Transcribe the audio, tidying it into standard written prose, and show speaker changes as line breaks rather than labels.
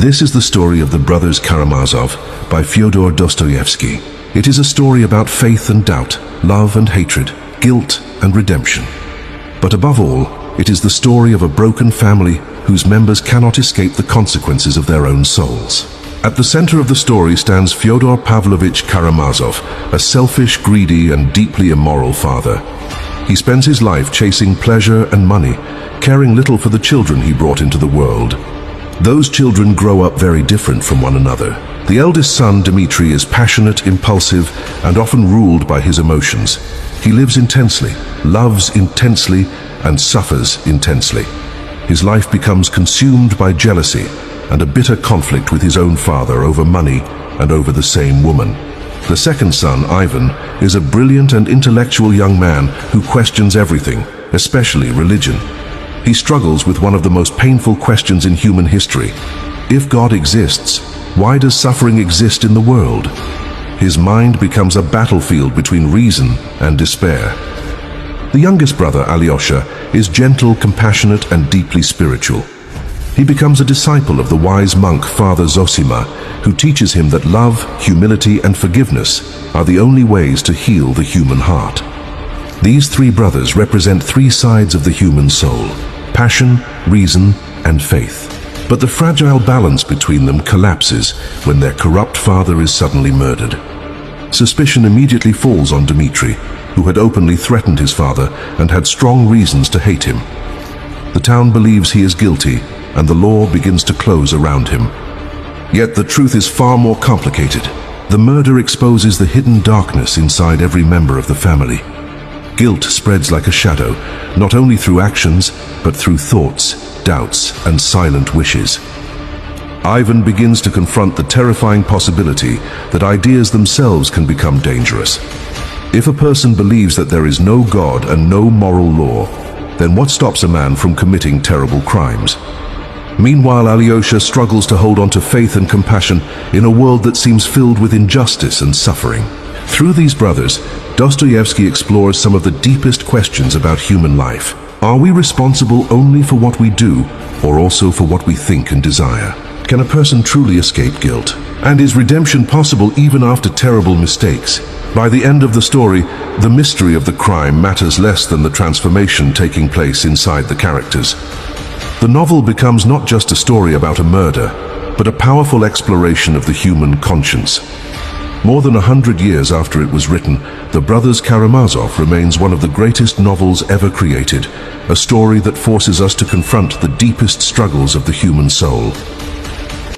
This is the story of the Brothers Karamazov by Fyodor Dostoevsky. It is a story about faith and doubt, love and hatred, guilt and redemption. But above all, it is the story of a broken family whose members cannot escape the consequences of their own souls. At the center of the story stands Fyodor Pavlovich Karamazov, a selfish, greedy and deeply immoral father. He spends his life chasing pleasure and money, caring little for the children he brought into the world. Those children grow up very different from one another. The eldest son, Dmitri, is passionate, impulsive, and often ruled by his emotions. He lives intensely, loves intensely, and suffers intensely. His life becomes consumed by jealousy and a bitter conflict with his own father over money and over the same woman. The second son, Ivan, is a brilliant and intellectual young man who questions everything, especially religion. He struggles with one of the most painful questions in human history. If God exists, why does suffering exist in the world? His mind becomes a battlefield between reason and despair. The youngest brother, Alyosha, is gentle, compassionate, and deeply spiritual. He becomes a disciple of the wise monk Father Zosima, who teaches him that love, humility, and forgiveness are the only ways to heal the human heart. These three brothers represent three sides of the human soul: passion, reason, and faith. But the fragile balance between them collapses when their corrupt father is suddenly murdered. Suspicion immediately falls on Dmitri, who had openly threatened his father and had strong reasons to hate him. The town believes he is guilty, and the law begins to close around him. Yet the truth is far more complicated. The murder exposes the hidden darkness inside every member of the family. Guilt spreads like a shadow, not only through actions, but through thoughts, doubts, and silent wishes. Ivan begins to confront the terrifying possibility that ideas themselves can become dangerous. If a person believes that there is no God and no moral law, then what stops a man from committing terrible crimes? Meanwhile, Alyosha struggles to hold on to faith and compassion in a world that seems filled with injustice and suffering. Through these brothers, Dostoevsky explores some of the deepest questions about human life. Are we responsible only for what we do, or also for what we think and desire? Can a person truly escape guilt? And is redemption possible even after terrible mistakes? By the end of the story, the mystery of the crime matters less than the transformation taking place inside the characters. The novel becomes not just a story about a murder, but a powerful exploration of the human conscience. More than 100 years after it was written, The Brothers Karamazov remains one of the greatest novels ever created, a story that forces us to confront the deepest struggles of the human soul.